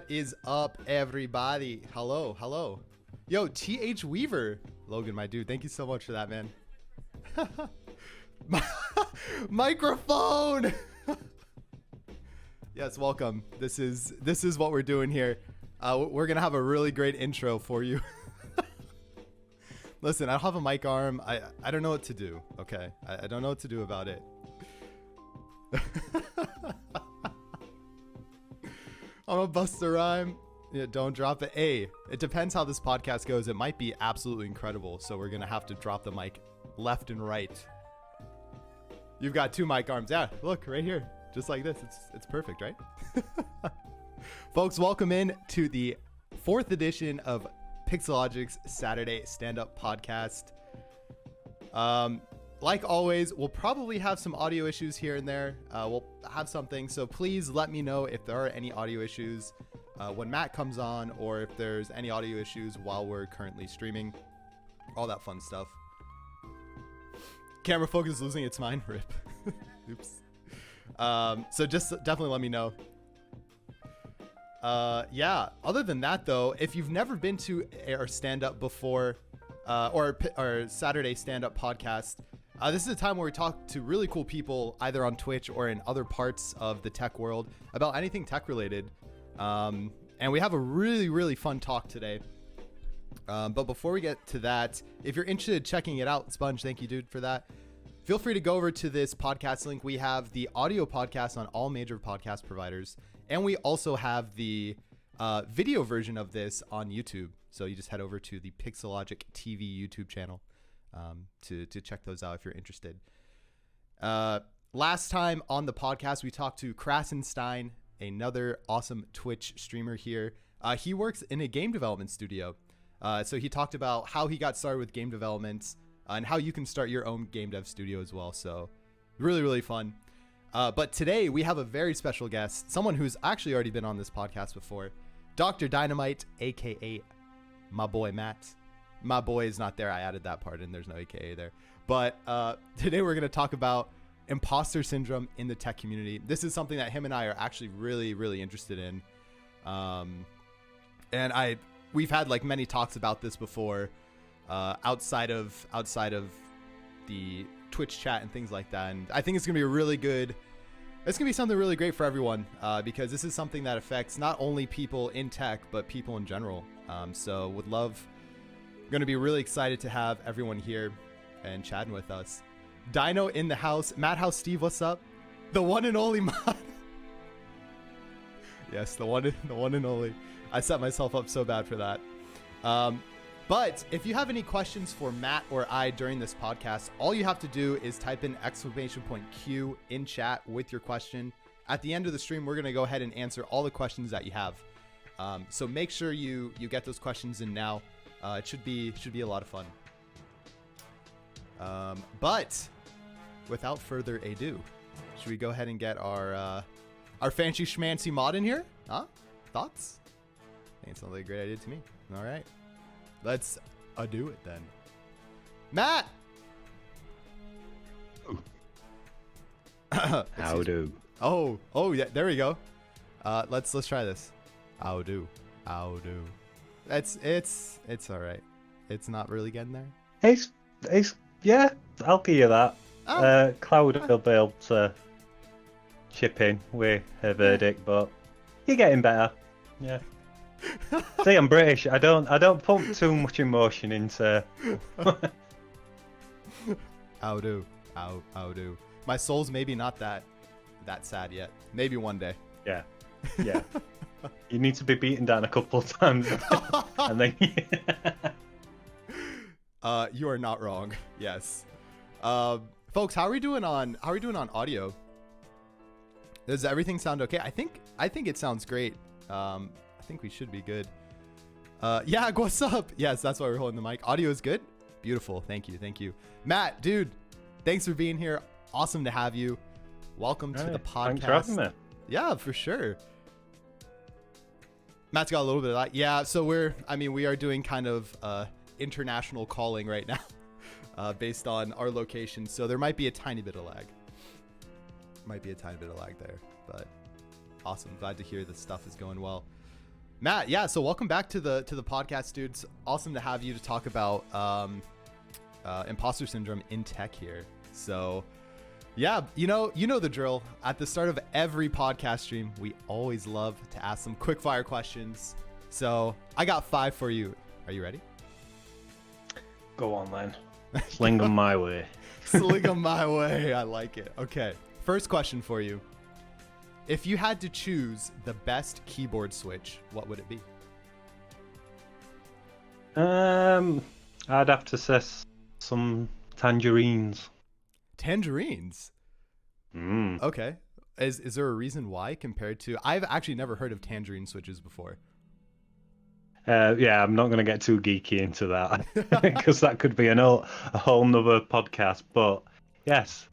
What is up, everybody? Hello, hello. Yo, TH Weaver. Logan, my dude, thank you so much for that, man. Microphone. Yes, welcome. This is what we're doing here. We're gonna have a really great intro for you. Listen, I don't have a mic arm. I don't know what to do. Okay, I don't know what to do about it. I'm gonna bust a rhyme. Yeah, don't drop it. Hey, it depends how this podcast goes. It might be absolutely incredible, so we're gonna have to drop the mic left and right. You've got two mic arms. Yeah, look right here, just like this. It's perfect, right? Folks, welcome in to the 4th edition of Pixelogic's Saturday Stand-Up podcast. Like always, we'll probably have some audio issues here and there. We'll have something, so please let me know if there are any audio issues when Matt comes on, or if there's any audio issues while we're currently streaming. All that fun stuff. Camera focus is losing its mind. Rip. Oops. So just definitely let me know. Yeah, other than that though, if you've never been to our stand-up before, or our Saturday stand-up podcast, this is a time where we talk to really cool people either on Twitch or in other parts of the tech world about anything tech related. And we have a really fun talk today. But before we get to that, if you're interested in checking it out, Sponge, thank you, dude, for that. Feel free to go over to this podcast link. We have the audio podcast on all major podcast providers, and we also have the video version of this on YouTube. So you just head over to the Pixelogic TV YouTube channel to check those out if you're interested. Last time on the podcast, we talked to Krasenstein, another awesome Twitch streamer here. He works in a game development studio. So he talked about how he got started with game development and how you can start your own game dev studio as well. So really fun. But today we have a very special guest, someone who's actually already been on this podcast before, Dr. Dynamite, aka my boy Matt. My boy is not there. I added that part in. There's no AKA there. But today we're going to talk about imposter syndrome in the tech community. This is something that him and I are actually really interested in. And we've had like many talks about this before, outside of the Twitch chat and things like that. And I think it's going to be it's going to be something really great for everyone, because this is something that affects not only people in tech, but people in general. So going to be really excited to have everyone here and chatting with us. Dino in the house. Matt House Steve, what's up? The one and only mod. Yes, the one and only. I set myself up so bad for that. But if you have any questions for Matt or I during this podcast, all you have to do is type in !Q in chat with your question. At the end of the stream, we're going to go ahead and answer all the questions that you have. So make sure you get those questions in now. It should be a lot of fun. But without further ado, should we go ahead and get our fancy schmancy mod in here? Huh? Thoughts? I think it sounds like a great idea to me. All right, let's do it then. Matt. How do? Oh yeah, there we go. Let's try this. How do? It's all right. It's not really getting there. It's yeah, I'll give you that. Cloud will be able to chip in with her verdict, but you're getting better. Yeah. See, I'm British. I don't pump too much emotion into. How do? My soul's maybe not that sad yet. Maybe one day. Yeah. You need to be beaten down a couple of times, and then. You are not wrong. Yes. Folks, how are we doing on audio? Does everything sound okay? I think it sounds great. I think we should be good. Yeah, what's up? Yes, that's why we're holding the mic. Audio is good. Beautiful. Thank you. Matt, dude, thanks for being here. Awesome to have you. Welcome to the podcast. Thanks for having me. Yeah, for sure. Matt's got a little bit of that. Yeah, so we are doing kind of international calling right now, based on our location. So there might be a tiny bit of lag. There, but awesome. Glad to hear this stuff is going well. Matt, yeah, so welcome back to the podcast, dude. It's awesome to have you to talk about imposter syndrome in tech here. So yeah, you know the drill. At the start of every podcast stream, we always love to ask some quick fire questions. So I got 5 for you. Are you ready? Go on then. Sling them my way. Sling them my way. I like it. Okay. First question for you. If you had to choose the best keyboard switch, what would it be? I'd have to say some tangerines. Tangerines? Okay. Is there a reason why compared to... I've actually never heard of tangerine switches before. Yeah, I'm not going to get too geeky into that because that could be a whole nother podcast. But yes,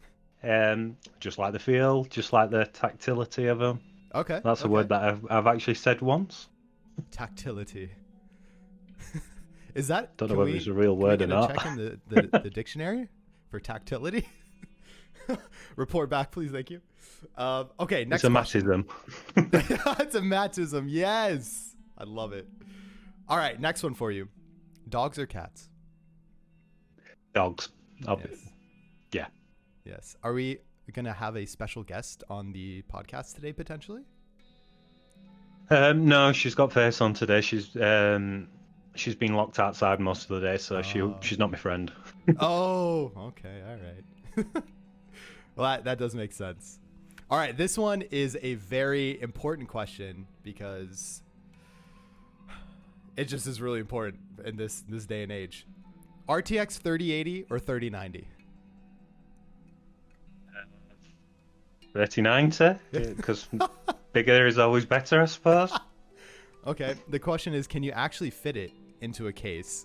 just like the feel, just like the tactility of them. Okay. That's a word that I've actually said once. Tactility. Is that... Don't know whether it's a real word or not. Check in the dictionary for tactility. Report back, please. Thank you. Okay, next. It's a Mattism. It's a Mattism. Yes, I love it. All right, next one for you. Dogs or cats? Dogs. Yes. Yes. Are we gonna have a special guest on the podcast today potentially? No, she's got face on today. She's been locked outside most of the day, so she's not my friend. Oh, okay, all right. Well, that does make sense. All right, this one is a very important question because it just is really important in this day and age. RTX 3080 or 3090? 3090, because bigger is always better, I suppose. Okay, the question is, can you actually fit it into a case,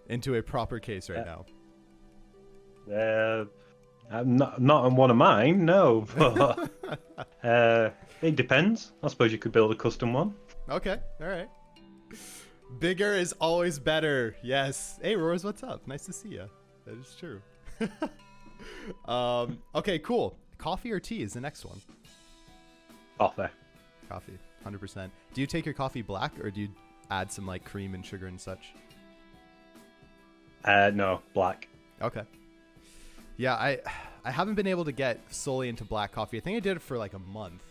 into a proper case right now? Not on one of mine, no. But it depends. I suppose you could build a custom one. Okay, all right. Bigger is always better. Yes. Hey, Roars, what's up? Nice to see you. That is true. Okay, cool. Coffee or tea is the next one. Coffee. Coffee, 100%. Do you take your coffee black or do you add some like cream and sugar and such? No, black. Okay. Yeah, I haven't been able to get solely into black coffee. I think I did it for like a month.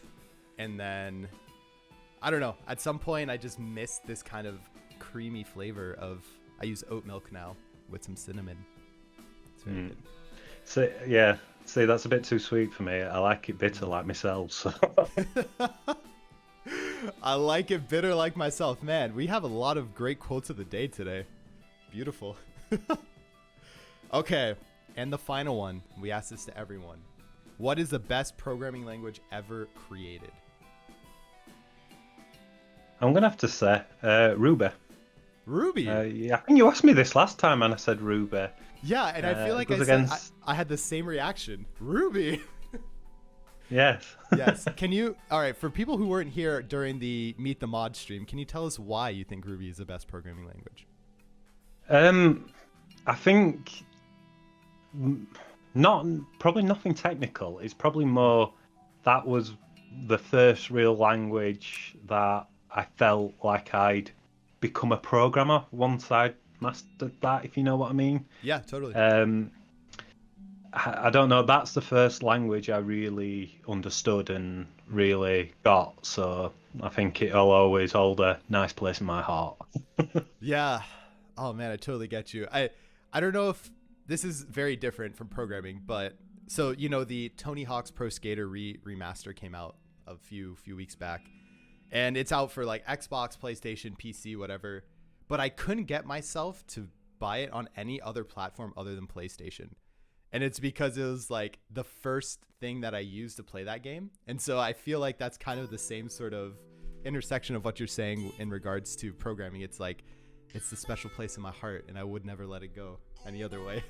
And then, I don't know. At some point, I just missed this kind of creamy flavor of... I use oat milk now with some cinnamon. It's very good. So, yeah. See, that's a bit too sweet for me. I like it bitter like myself. So. I like it bitter like myself. Man, we have a lot of great quotes of the day today. Beautiful. Okay. And the final one, we ask this to everyone. What is the best programming language ever created? I'm going to have to say Ruby. Ruby? Yeah, I think you asked me this last time and I said Ruby. Yeah, and I feel like I had the same reaction. Ruby! Yes. Yes. Can you... All right, for people who weren't here during the Meet the Mod stream, can you tell us why you think Ruby is the best programming language? I think... probably nothing technical. It's probably more that was the first real language that I felt like I'd become a programmer once I'd mastered that, if you know what I mean. Yeah, totally. I don't know, that's the first language I really understood and really got, so I think it'll always hold a nice place in my heart. Yeah. Oh man, I totally get you. I don't know if this is very different from programming, but so the Tony Hawk's Pro Skater remaster came out a few weeks back, and it's out for like Xbox, PlayStation, PC, whatever. But I couldn't get myself to buy it on any other platform other than PlayStation, and it's because it was like the first thing that I used to play that game, and so I feel like that's kind of the same sort of intersection of what you're saying in regards to programming. It's like it's the special place in my heart, and I would never let it go any other way.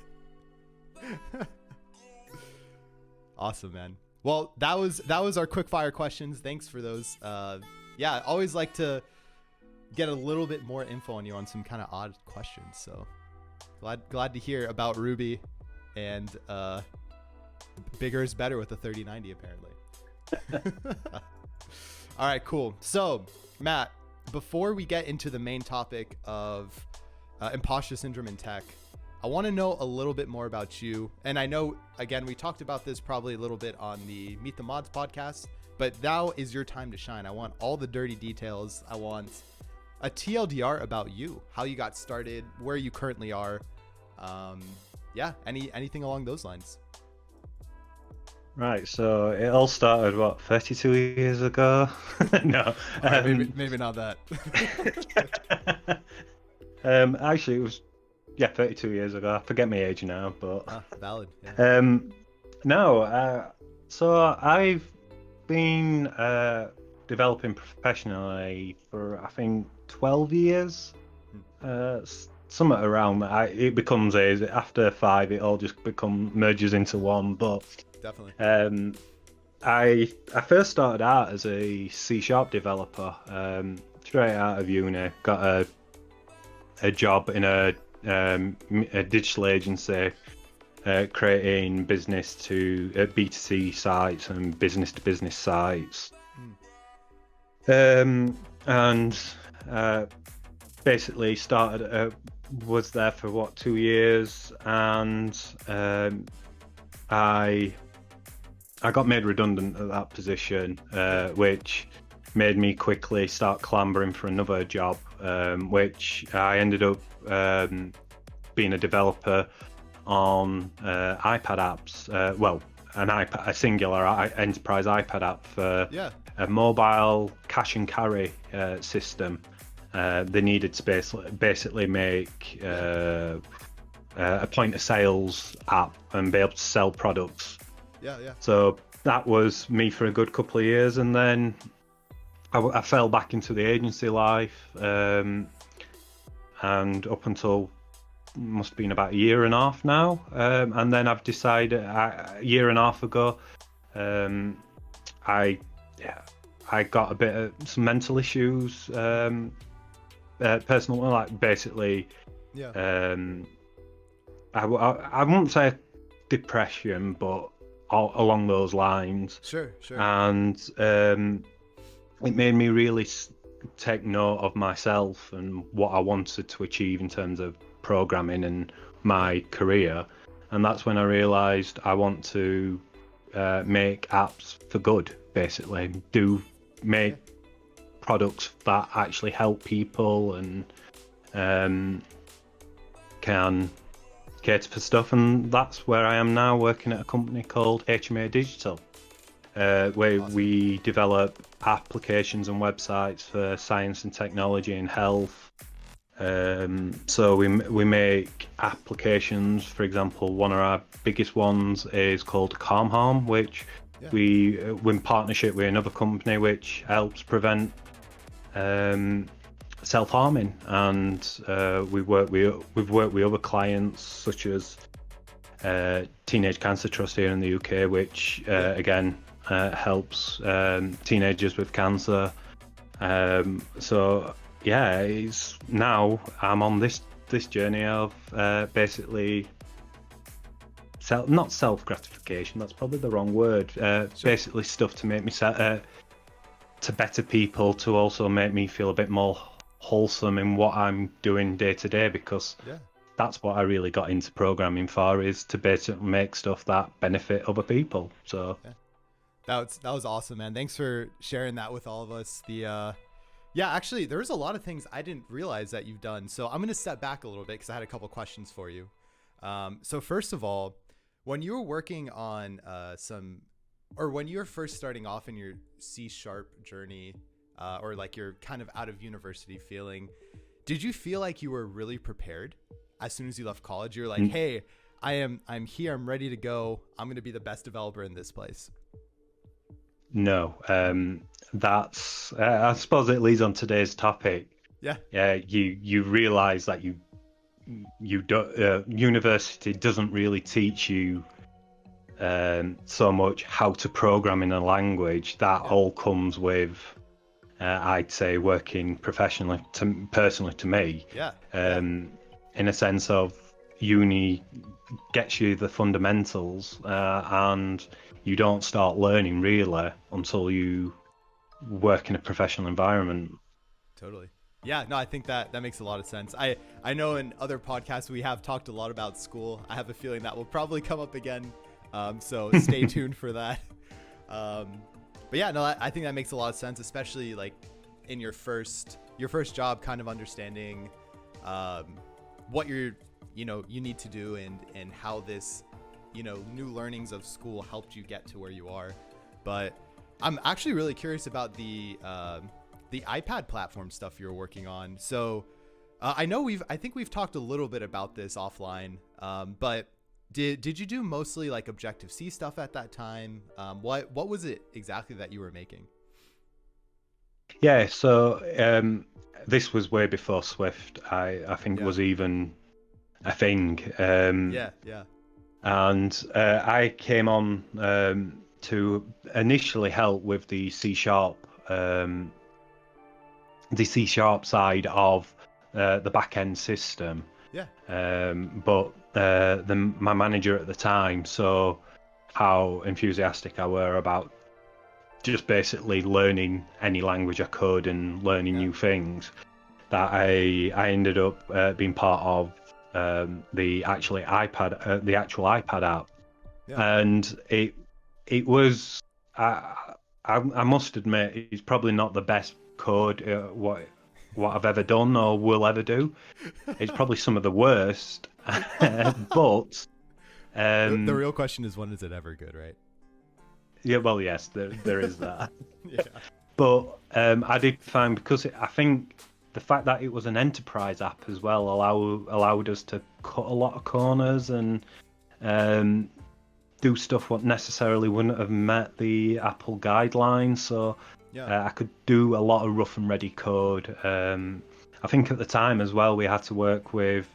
Awesome, man. Well, that was our quick fire questions. Thanks for those. Yeah, I always like to get a little bit more info on you on some kind of odd questions. So glad to hear about Ruby, and bigger is better with the 3090 apparently. All right, cool. So Matt, before we get into the main topic of imposter syndrome in tech, I want to know a little bit more about you. And I know, again, we talked about this probably a little bit on the Meet the Mods podcast, but now is your time to shine. I want all the dirty details. I want a TLDR about you, how you got started, where you currently are. Anything along those lines. Right, so it all started, 32 years ago? No. Right, maybe not that. Actually, it was, 32 years ago. I forget my age now, but... Valid. Yeah. So I've been developing professionally for, I think, 12 years. Somewhat around that. It becomes after 5, it all just merges into one, but... Definitely. I first started out as a C# developer, straight out of uni. Got a job in a digital agency, creating business to B2C sites and business to business sites. And basically was there for 2 years, and I got made redundant at that position, which made me quickly start clambering for another job, which I ended up being a developer on iPad apps. A singular enterprise iPad app for a mobile cash and carry system. They needed to basically make a point of sales app and be able to sell products. Yeah. So that was me for a good couple of years, and then I fell back into the agency life, and up until must have been about a year and a half now, and then I've decided a year and a half ago, I got a bit of some mental issues, personal, like basically, I won't say depression, but along those lines. Sure. And it made me really take note of myself and what I wanted to achieve in terms of programming and my career. And that's when I realized I want to make apps for good, basically. Make products that actually help people and can cater for stuff, and that's where I am now, working at a company called HMA Digital, where we develop applications and websites for science and technology and health. So we make applications. For example, one of our biggest ones is called Calm Home, which we're in partnership with another company which helps prevent self-harming, and we've worked with other clients such as Teenage Cancer Trust here in the UK, which again helps teenagers with cancer. So yeah, it's now I'm on this journey of basically not self-gratification, that's probably the wrong word, basically stuff to make me to better people, to also make me feel a bit more wholesome in what I'm doing day to day, because that's what I really got into programming for, is to basically make stuff that benefit other people. So that was awesome, man. Thanks for sharing that with all of us. Actually, there's a lot of things I didn't realize that you've done, so I'm going to step back a little bit because I had a couple questions for you. So first of all, when you were working on when you were first starting off in your C# journey, or like you're kind of out of university feeling, did you feel like you were really prepared as soon as you left college? You're like, hey, I'm here, I'm ready to go, I'm going to be the best developer in this place. No, that's I suppose it leads on today's topic. You realize that you don't, university doesn't really teach you so much how to program in a language. That all comes with I'd say working professionally, personally to me. In a sense of uni gets you the fundamentals, and you don't start learning really until you work in a professional environment. Totally. Yeah, no, I think that makes a lot of sense. I know in other podcasts we have talked a lot about school. I have a feeling that will probably come up again. So stay tuned for that. But yeah, no, I think that makes a lot of sense, especially like in your first job, kind of understanding what you need to do and how this, new learnings of school helped you get to where you are. But I'm actually really curious about the iPad platform stuff you're working on. So I think we've talked a little bit about this offline, but did you do mostly like Objective-C stuff at that time? What was it exactly that you were making? Yeah, so this was way before Swift. I think was even a thing. Yeah. And I came on to initially help with the C#, side of the back end system. Yeah. But my manager at the time saw how enthusiastic I were about just basically learning any language I could and learning new things, that I ended up being part of the actual iPad app. And it was, I must admit, it's probably not the best code what I've ever done or will ever do. It's probably some of the worst. But the real question is, when is it ever good, right? Yeah, well, yes, there is that. Yeah. But I did find, because I think the fact that it was an enterprise app as well allowed us to cut a lot of corners and do stuff what necessarily wouldn't have met the Apple guidelines. So I could do a lot of rough and ready code. I think at the time as well, we had to work with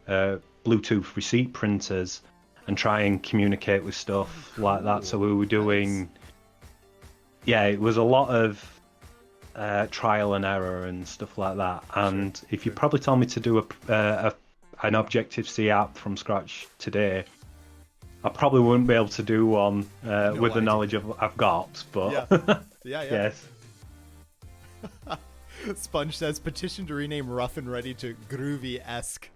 Bluetooth receipt printers and try and communicate with stuff like that. So we were doing, it was a lot of trial and error and stuff like that. And if you probably told me to do an Objective-C app from scratch today, I probably wouldn't be able to do one with the knowledge I've got. But yes. Sponge says, petition to rename Rough and Ready to Groovy-esque.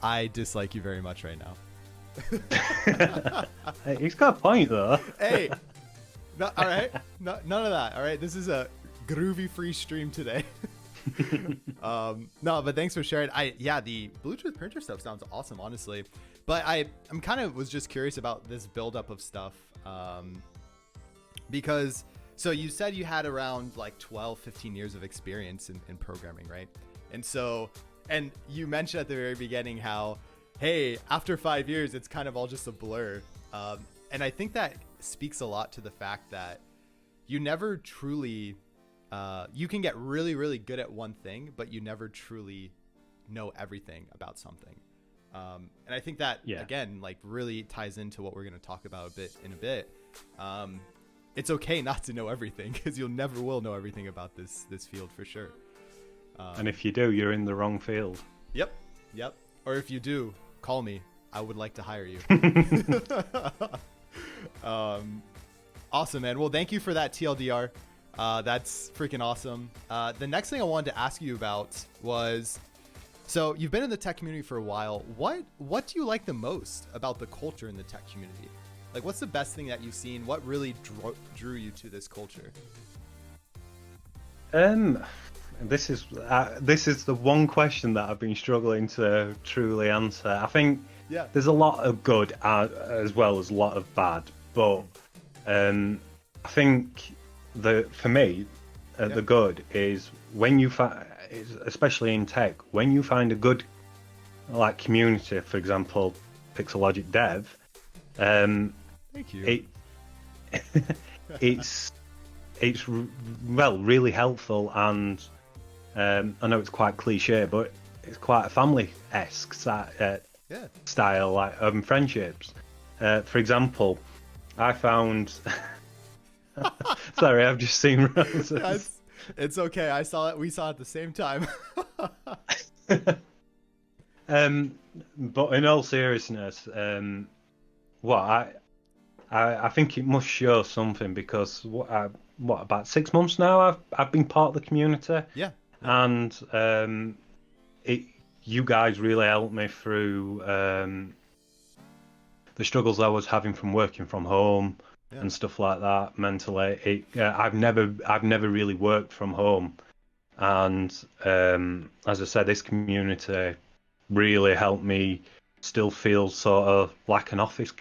I dislike you very much right now. Hey, he's got a point though. Hey, no, all right, none of that. All right, this is a groovy free stream today. No, but thanks for sharing. The Bluetooth printer stuff sounds awesome, honestly. But I'm kind of was just curious about this buildup of stuff, because so you said you had around like 12-15 years of experience in programming, right? And you mentioned at the very beginning how, hey, after 5 years, it's kind of all just a blur. And I think that speaks a lot to the fact that you never truly, you can get really, really good at one thing, but you never truly know everything about something. And I think that, again, like really ties into what we're going to talk about in a bit. It's okay not to know everything, because you'll never will know everything about this field for sure. And if you do, you're in the wrong field. Yep. Or if you do, call me. I would like to hire you. Awesome, man. Well, thank you for that TLDR. That's freaking awesome. The next thing I wanted to ask you about was, so you've been in the tech community for a while. What do you like the most about the culture in the tech community? Like, what's the best thing that you've seen? What really drew you to this culture? This is the one question that I've been struggling to truly answer. I think there's a lot of good as well as a lot of bad, but I think for me the good is when you find, especially in tech, when you find a good like community, for example, PixelogicDev. Thank you. It's really helpful, and I know it's quite cliche, but it's quite a family-esque style, like urban friendships. For example, I found. Sorry, I've just seen roses. It's okay. I saw it. We saw it at the same time. But in all seriousness, I think it must show something, because about 6 months now I've been part of the community. Yeah. and you guys really helped me through the struggles I was having from working from home and stuff like that mentally. I've never really worked from home, and as I said, this community really helped me still feel sort of like an office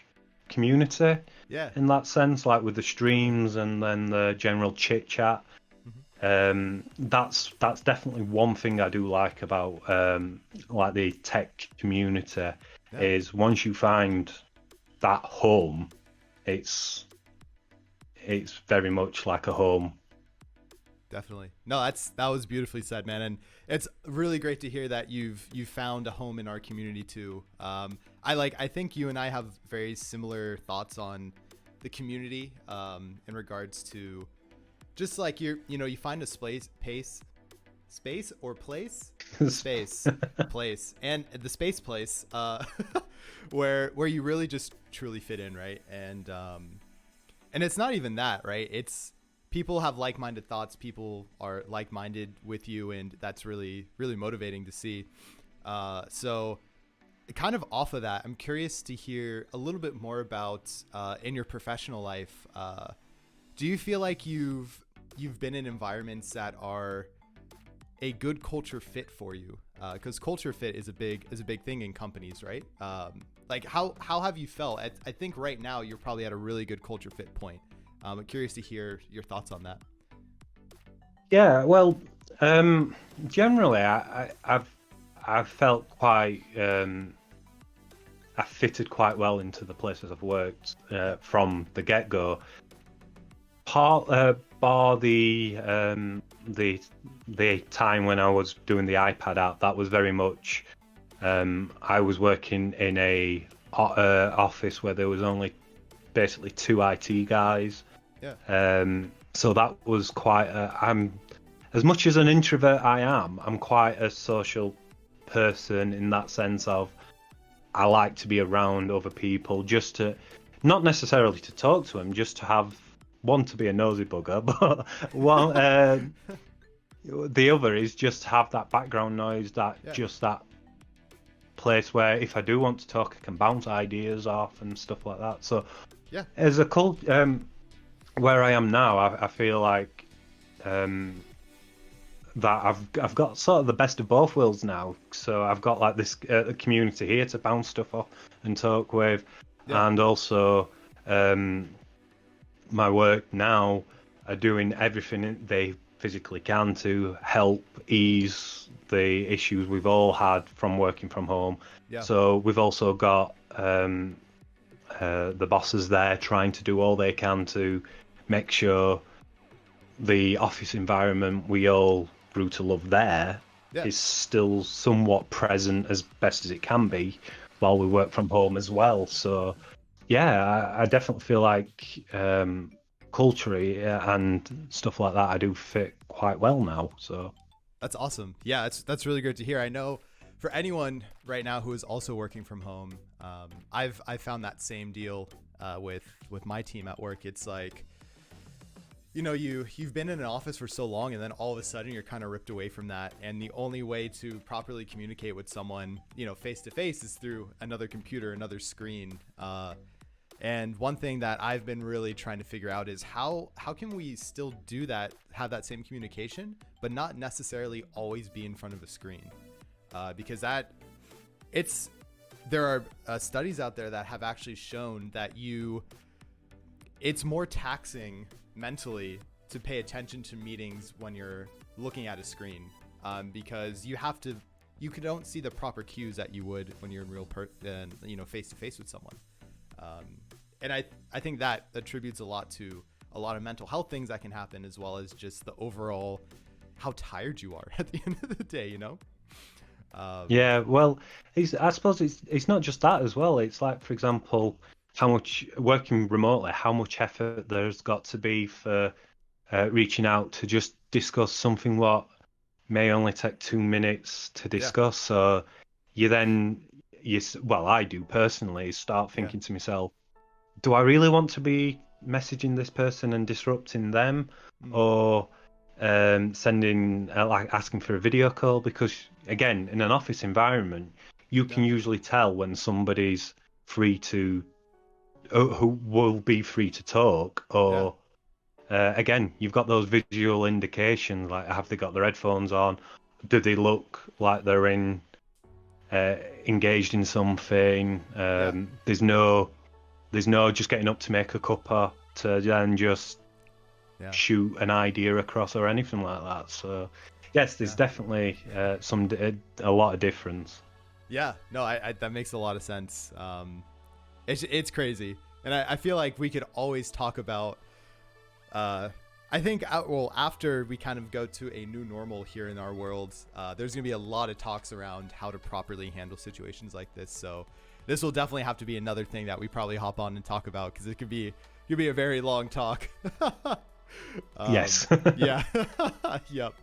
community. Yeah. In that sense, like with the streams and then the general chit chat. That's definitely one thing I do like about like the tech community is once you find that home, it's very much like a home. Definitely. No, that was beautifully said, man. And it's really great to hear that you've found a home in our community too. I think you and I have very similar thoughts on the community in regards to just like you find a space or place space place and the space place where you really just truly fit in, right? And it's not even that, right? It's people have like-minded thoughts, people are like-minded with you, and that's really, really motivating to see. So kind of off of that, I'm curious to hear a little bit more about in your professional life. Do you feel like you've been in environments that are a good culture fit for you? Because culture fit is a big thing in companies, right? Like how have you felt? I think right now you're probably at a really good culture fit point. I'm curious to hear your thoughts on that. Yeah, well, generally, I've felt quite I fitted quite well into the places I've worked from the get-go. Bar the time when I was doing the iPad app, that was very much I was working in a office where there was only basically 2 IT guys. Yeah. So that was quite. I'm as much as an introvert I'm quite a social person in that sense of I like to be around other people, just to not necessarily to talk to them, just to have one to be a nosy bugger, but one the other is just to have that background noise, just that place where if I do want to talk, I can bounce ideas off and stuff like that. So yeah, as a cult, where I am now, I feel like that I've got sort of the best of both worlds now. So I've got like this community here to bounce stuff off and talk with, and also my work now are doing everything they physically can to help ease the issues we've all had from working from home. So we've also got the bosses there trying to do all they can to make sure the office environment we all grew to love there is still somewhat present as best as it can be while we work from home as well. So yeah, I definitely feel like culturally and stuff like that I do fit quite well now. So that's awesome. Yeah, that's really great to hear. I know for anyone right now who is also working from home, I've found that same deal with my team at work. It's like, you've been in an office for so long, and then all of a sudden you're kind of ripped away from that, and the only way to properly communicate with someone, face to face, is through another computer, another screen. And one thing that I've been really trying to figure out is how can we still do that, have that same communication, but not necessarily always be in front of a screen, because there are studies out there that have actually shown that it's more taxing mentally to pay attention to meetings when you're looking at a screen, because you don't see the proper cues that you would when you're in real face to face with someone. And I think that attributes a lot to a lot of mental health things that can happen, as well as just the overall how tired you are at the end of the day, yeah, well, I suppose it's not just that as well. It's like, for example, how much working remotely, how much effort there's got to be for reaching out to just discuss something what may only take 2 minutes to discuss. So I do personally start thinking to myself, do I really want to be messaging this person and disrupting them? Or sending like asking for a video call, because again, in an office environment, you can usually tell when somebody's free to who will be free to talk, or again, you've got those visual indications, like have they got their headphones on, do they look like they're engaged in something. There's no just getting up to make a cuppa to then just shoot an idea across or anything like that. So yes, there's definitely a lot of difference. Yeah, no, I that makes a lot of sense. It's crazy, and I feel like we could always talk about. I think after we kind of go to a new normal here in our world, there's gonna be a lot of talks around how to properly handle situations like this. So this will definitely have to be another thing that we probably hop on and talk about, because it could be a very long talk. Yes. Yeah. Yep.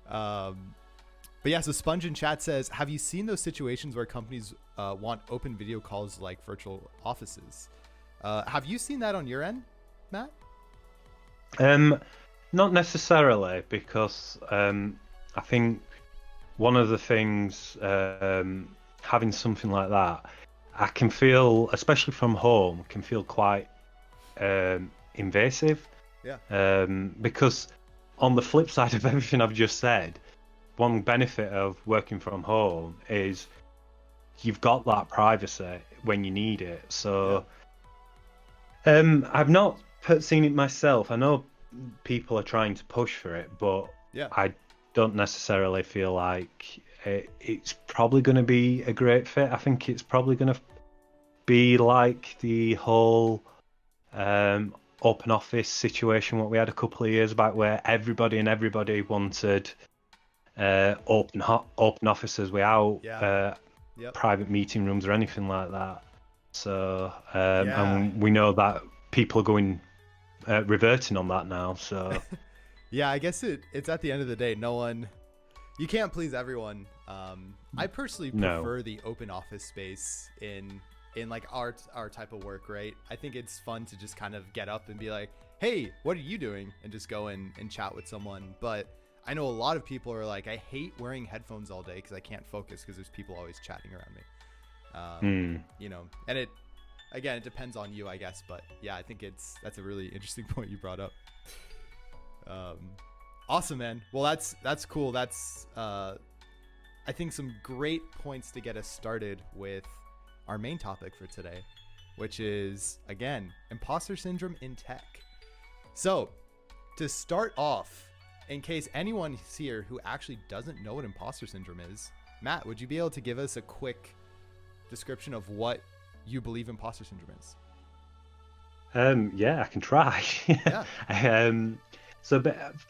But yeah, so Sponge in chat says, have you seen those situations where companies want open video calls like virtual offices? Have you seen that on your end, Matt? Not necessarily, because I think one of the things, having something like that, I can feel, especially from home, can feel quite invasive. Yeah. Because on the flip side of everything I've just said, one benefit of working from home is you've got that privacy when you need it. So I've not seen it myself. I know people are trying to push for it, but I don't necessarily feel like it's probably going to be a great fit. I think it's probably going to be like the whole open office situation what we had a couple of years back, where everybody wanted open offices without private meeting rooms or anything like that. So and we know that people are going reverting on that now. So yeah, I guess it's at the end of the day, you can't please everyone. I personally prefer the open office space in like our type of work, right? I think it's fun to just kind of get up and be like, hey, what are you doing? And just go and chat with someone. But I know a lot of people are like, I hate wearing headphones all day because I can't focus because there's people always chatting around me. You know, and it depends on you, I guess. But yeah, I think that's a really interesting point you brought up. Awesome, man. Well, that's cool. That's I think some great points to get us started with our main topic for today, which is, again, imposter syndrome in tech. So to start off, in case anyone here who actually doesn't know what imposter syndrome is, Matt, would you be able to give us a quick description of what you believe imposter syndrome is? Yeah, I can try. So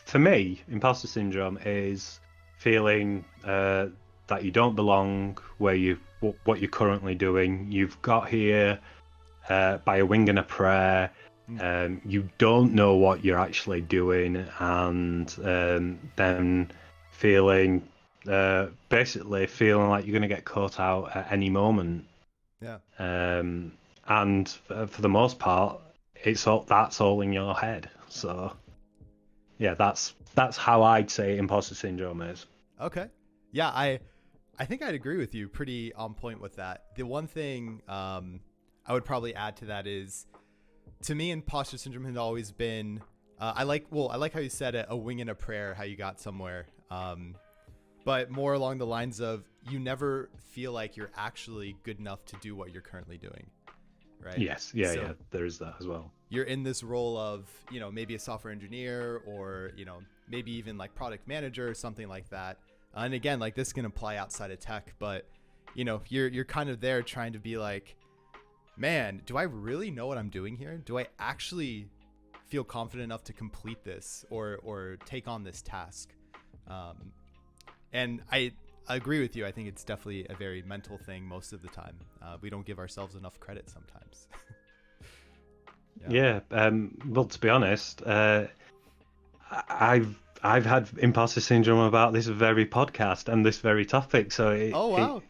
for me, imposter syndrome is feeling that you don't belong where what you're currently doing. You've got here by a wing and a prayer. You don't know what you're actually doing, and then basically feeling like you're going to get caught out at any moment. Yeah. And for the most part, that's all in your head. So yeah, that's how I'd say imposter syndrome is. Okay. Yeah, I think I'd agree with you. Pretty on point with that. The one thing I would probably add to that is, to me, imposter syndrome has always been, I like how you said it, a wing and a prayer, how you got somewhere. But more along the lines of, you never feel like you're actually good enough to do what you're currently doing. Right? Yes. Yeah, there is that as well. You're in this role of, maybe a software engineer, or, maybe even like product manager or something like that. And again, like, this can apply outside of tech, but you're kind of there trying to be like, man, do I really know what I'm doing here? Do I actually feel confident enough to complete this or take on this task? And I agree with you. I think it's definitely a very mental thing most of the time. We don't give ourselves enough credit sometimes. Well, to be honest, I've had imposter syndrome about this very podcast and this very topic. So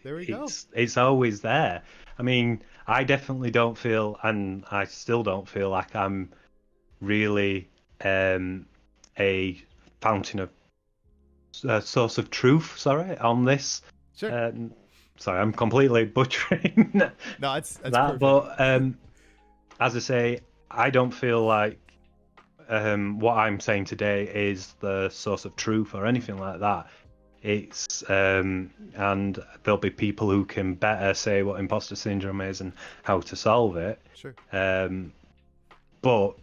there we go. It's always there. I mean, I definitely don't feel, and I still don't feel like I'm really a fountain of source of truth. Sorry, on this. Sure. Sorry, I'm completely butchering No, that's that. perfect. But as I say, I don't feel like what I'm saying today is the source of truth or anything like that. It's and there'll be people who can better say what imposter syndrome is and how to solve it. Sure. But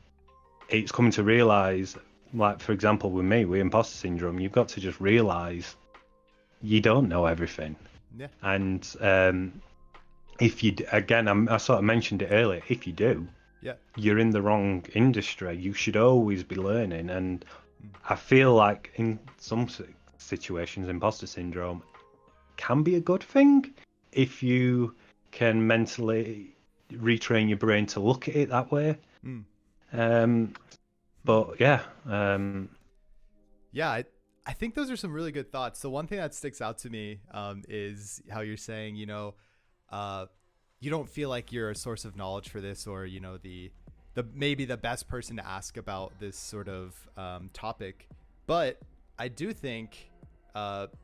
it's coming to realize, like for example with me, with imposter syndrome, you've got to just realize you don't know everything. Yeah. And if you, again, I sort of mentioned it earlier, if you do, yeah, you're in the wrong industry. You should always be learning. And I feel like in some situations, imposter syndrome can be a good thing if you can mentally retrain your brain to look at it that way. But yeah. Yeah, I think those are some really good thoughts. The one thing that sticks out to me is how you're saying, you know, you don't feel like you're a source of knowledge for this, or, you know, the maybe the best person to ask about this sort of topic. But I do think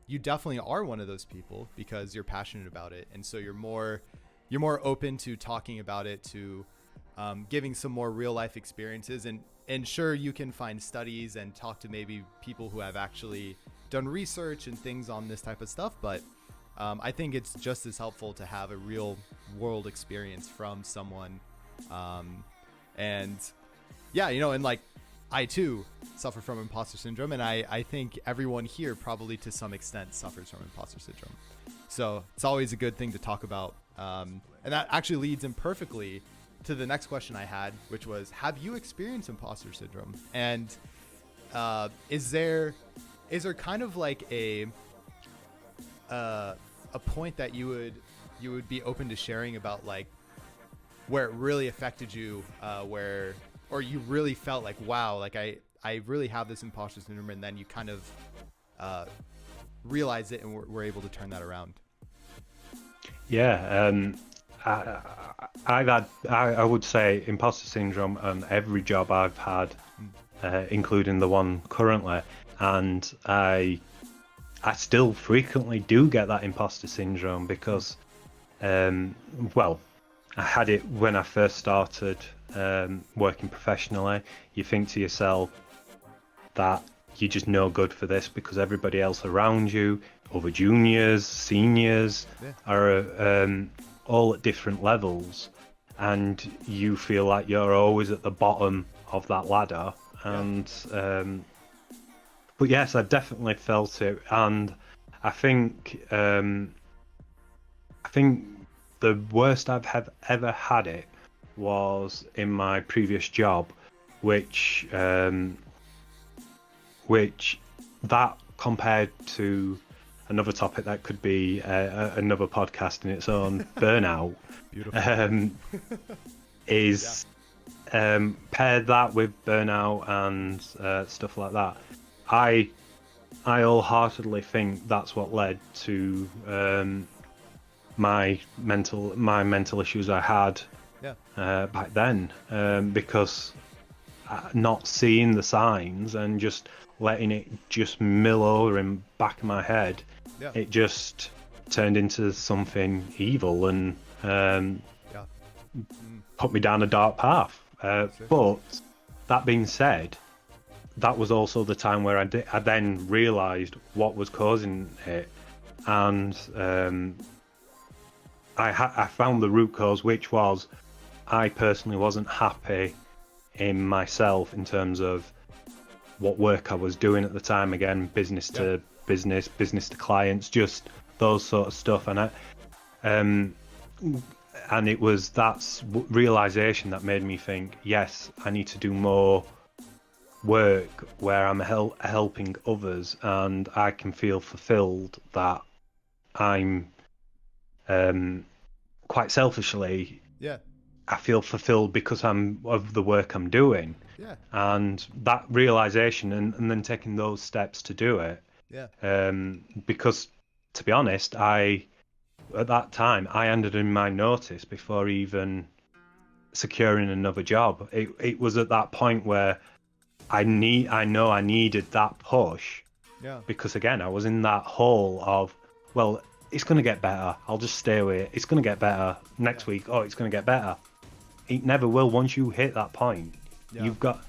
you definitely are one of those people because you're passionate about it. And so you're more open to talking about it, to giving some more real life experiences. And sure, you can find studies and talk to maybe people who have actually done research and things on this type of stuff. But I think it's just as helpful to have a real world experience from someone. And yeah, you know, and like I too suffer from imposter syndrome. And I think everyone here probably to some extent suffers from imposter syndrome. So it's always a good thing to talk about. And that actually leads in perfectly to the next question I had, which was, have you experienced imposter syndrome? And is there kind of like a point that you would be open to sharing about, like, where it really affected you, or you really felt like, wow, like I really have this imposter syndrome, and then you kind of realize it and were able to turn that around? Yeah, I would say imposter syndrome on every job I've had, including the one currently, and I still frequently do get that imposter syndrome because, well, I had it when I first started working professionally. You think to yourself that you're just no good for this because everybody else around you, other juniors, seniors, are all at different levels, and you feel like you're always at the bottom of that ladder. And but yes, I definitely felt it, and I think the worst I've ever had it was in my previous job, which that compared to another topic that could be another podcast in its own, burnout. Beautiful. Is paired that with burnout and stuff like that. I wholeheartedly think that's what led to my mental issues I had back then, because not seeing the signs and just letting it just mill over in the back of my head, it just turned into something evil and put me down a dark path. But that being said, that was also the time where I then realised what was causing it, and I found the root cause, which was I personally wasn't happy in myself in terms of what work I was doing at the time. Again, business to business, business to clients, just those sort of stuff. And it was that realization that made me think, yes, I need to do more work where I'm helping others, and I can feel fulfilled that I'm quite selfishly, I feel fulfilled because of the work I'm doing. And that realization and then taking those steps to do it. Because to be honest, at that time I ended in my notice before even securing another job. It was at that point where I know I needed that push. Yeah. Because again, I was in that hole of, well, it's going to get better. I'll just stay with it. It's going to get better next week. Oh, it's going to get better. It never will. Once you hit that point, you've got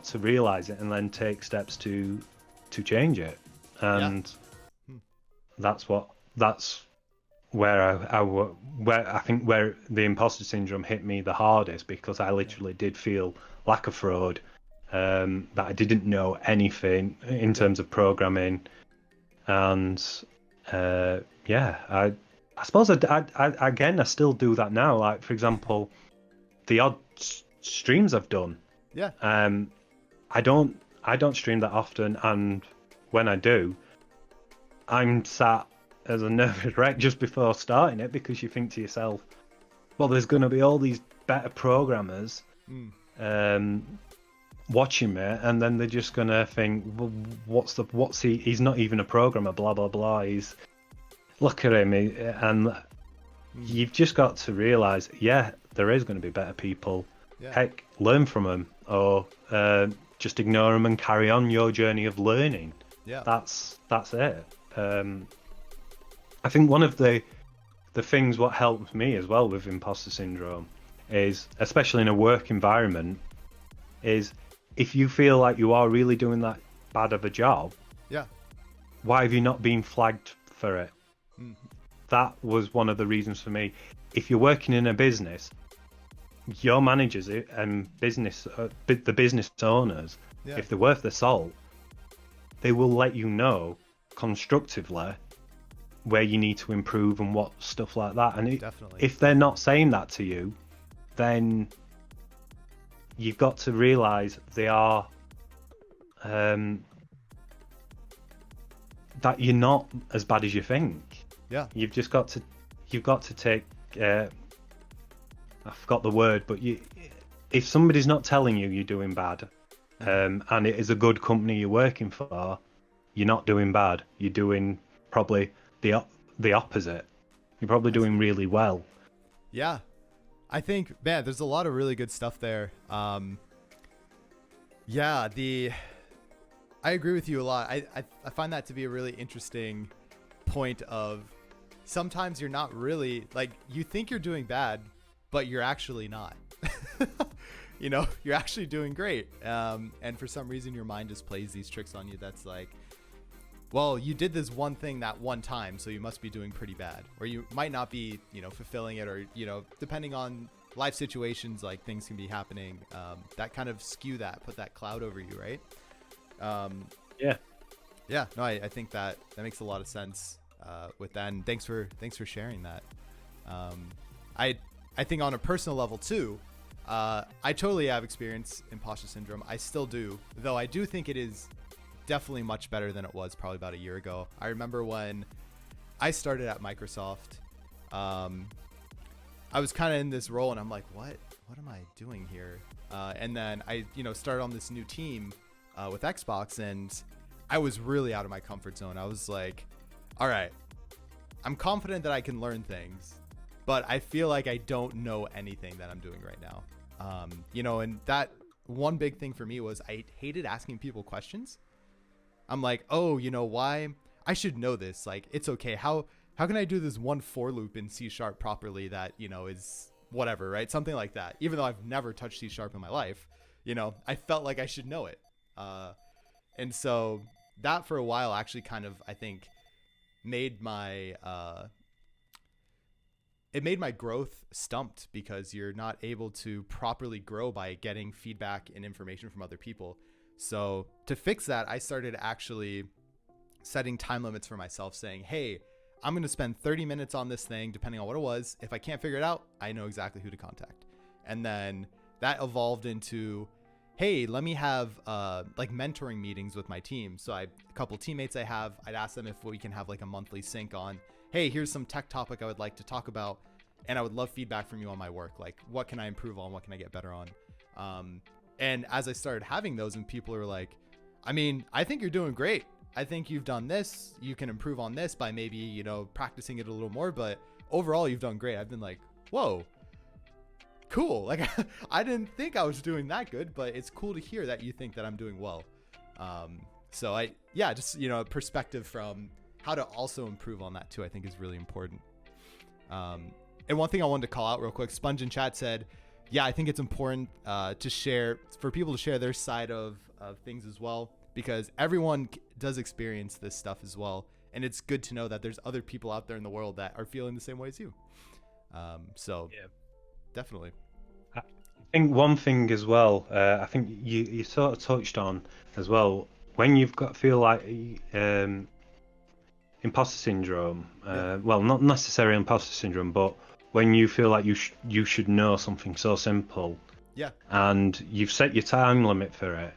to realize it and then take steps to change it. And that's where I think where the imposter syndrome hit me the hardest, because I literally did feel like a fraud. That I didn't know anything in terms of programming, and I suppose I still do that now. Like, for example, the odd streams I've done. Yeah. I don't stream that often, and when I do, I'm sat as a nervous wreck just before starting it, because you think to yourself, well, there's going to be all these better programmers. Watching me, and then they're just gonna think, well, he's not even a programmer, blah blah blah. He's, look at him, and you've just got to realize, there is going to be better people. Heck, learn from them, or just ignore them and carry on your journey of learning. That's it. I think one of the things what helped me as well with imposter syndrome is, especially in a work environment, is if you feel like you are really doing that bad of a job, why have you not been flagged for it? That was one of the reasons for me. If you're working in a business, your managers and the business owners, if they're worth the salt, they will let you know constructively where you need to improve and what stuff like that. And if they're not saying that to you, then you've got to realize they are that you're not as bad as you think. You've got to take I forgot the word, but if somebody's not telling you you're doing bad, and it is a good company you're working for, you're not doing bad. You're doing probably the opposite. You're probably doing really well. I think, man, there's a lot of really good stuff there. I agree with you a lot. I find that to be a really interesting point of, sometimes you're not really, like, you think you're doing bad, but you're actually not. You're actually doing great. And for some reason, your mind just plays these tricks on you. That's like, well, you did this one thing that one time, so you must be doing pretty bad, or you might not be, fulfilling it, or, depending on life situations, like, things can be happening, that kind of put that cloud over you. Right. No, I think that makes a lot of sense, with that. And thanks for sharing that. I think on a personal level too, I totally have experienced imposter syndrome. I still do, though I do think it is definitely much better than it was probably about a year ago. I remember when I started at Microsoft, I was kind of in this role, and I'm like, what am I doing here? And then I, started on this new team with Xbox, and I was really out of my comfort zone. I was like, all right, I'm confident that I can learn things, but I feel like I don't know anything that I'm doing right now. And that one big thing for me was I hated asking people questions. I'm like, oh, why? I should know this. Like, it's okay. How can I do this one for loop in C# properly that, is whatever, right? Something like that. Even though I've never touched C# in my life, I felt like I should know it. And so that for a while actually kind of, I think, made my growth stumped, because you're not able to properly grow by getting feedback and information from other people. So to fix that, I started actually setting time limits for myself, saying, hey, I'm going to spend 30 minutes on this thing, depending on what it was. If I can't figure it out, I know exactly who to contact. And then that evolved into, hey, let me have like mentoring meetings with my team. So a couple teammates I'd ask them if we can have like a monthly sync on, hey, here's some tech topic I would like to talk about, and I would love feedback from you on my work. Like, what can I improve on? What can I get better on? And as I started having those, and people are like, I mean, I think you're doing great. I think you've done this. You can improve on this by maybe, practicing it a little more. But overall, you've done great. I've been like, whoa, cool. Like I didn't think I was doing that good, but it's cool to hear that you think that I'm doing well. So just, perspective from how to also improve on that too, I think is really important. And one thing I wanted to call out real quick, Sponge in chat said, yeah, I think it's important for people to share their side of things as well, because everyone does experience this stuff as well. And it's good to know that there's other people out there in the world that are feeling the same way as you. Definitely. I think one thing as well, I think you sort of touched on as well, when you've feel like imposter syndrome, well, not necessarily imposter syndrome, but when you feel like you should know something so simple, and you've set your time limit for it.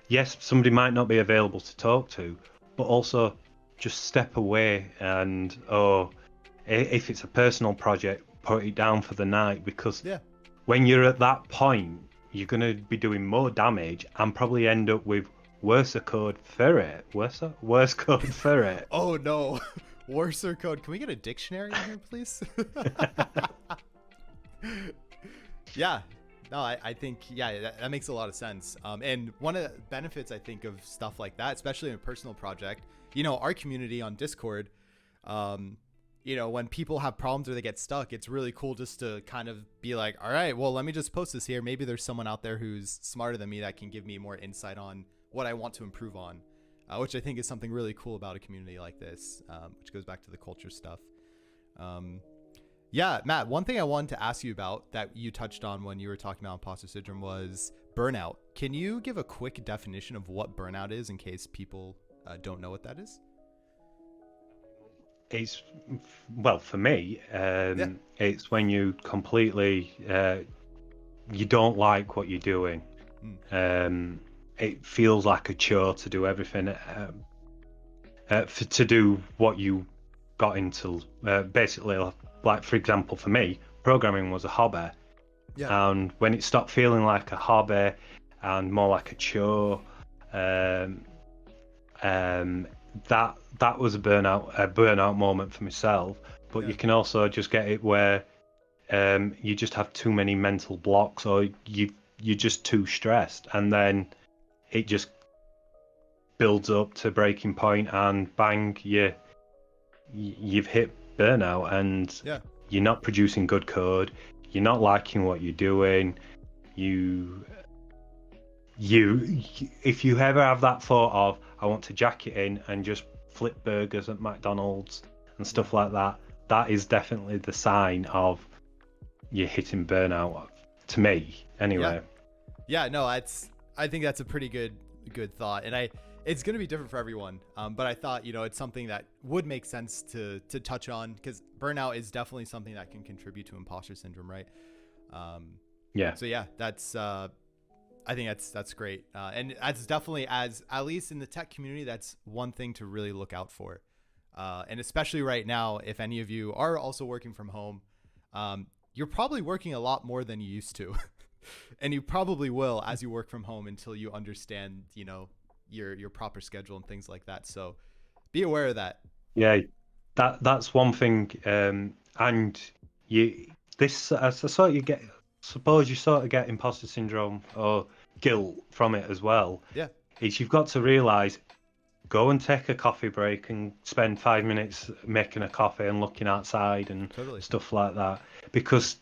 Yes, somebody might not be available to talk to, but also just step away and, if it's a personal project, put it down for the night, because when you're at that point, you're going to be doing more damage and probably end up with worse code for it. Worse code for it. Oh no, worse code. Can we get a dictionary in here, please? Yeah. No, I think, that makes a lot of sense. And one of the benefits, I think, of stuff like that, especially in a personal project, our community on Discord, when people have problems or they get stuck, it's really cool just to kind of be like, all right, well, let me just post this here. Maybe there's someone out there who's smarter than me that can give me more insight on what I want to improve on, which I think is something really cool about a community like this, which goes back to the culture stuff. Matt, one thing I wanted to ask you about that you touched on when you were talking about imposter syndrome was burnout. Can you give a quick definition of what burnout is in case people don't know what that is? It's, well, for me, it's when you completely, you don't like what you're doing. It feels like a chore to do everything, to do what you got into, basically, like, for example, for me, programming was a hobby. And when it stopped feeling like a hobby and more like a chore, that was a burnout moment for myself. But you can also just get it where you just have too many mental blocks, or you're just too stressed, and then it just builds up to breaking point, and bang, you've hit burnout, and you're not producing good code, you're not liking what you're doing, if you ever have that thought of, I want to jack it in and just flip burgers at McDonald's and stuff like that, that is definitely the sign of you're hitting burnout, to me anyway. I think that's a pretty good thought, and it's going to be different for everyone, but I thought it's something that would make sense to touch on, because burnout is definitely something that can contribute to imposter syndrome, right? That's I think that's great, and that's definitely, at least in the tech community, that's one thing to really look out for, and especially right now, if any of you are also working from home, you're probably working a lot more than you used to. And you probably will as you work from home, until you understand, your proper schedule and things like that. So be aware of that. Yeah, that's one thing. And suppose you sort of get imposter syndrome or guilt from it as well. Is you've got to realize, go and take a coffee break and spend 5 minutes making a coffee and looking outside and stuff like that. Because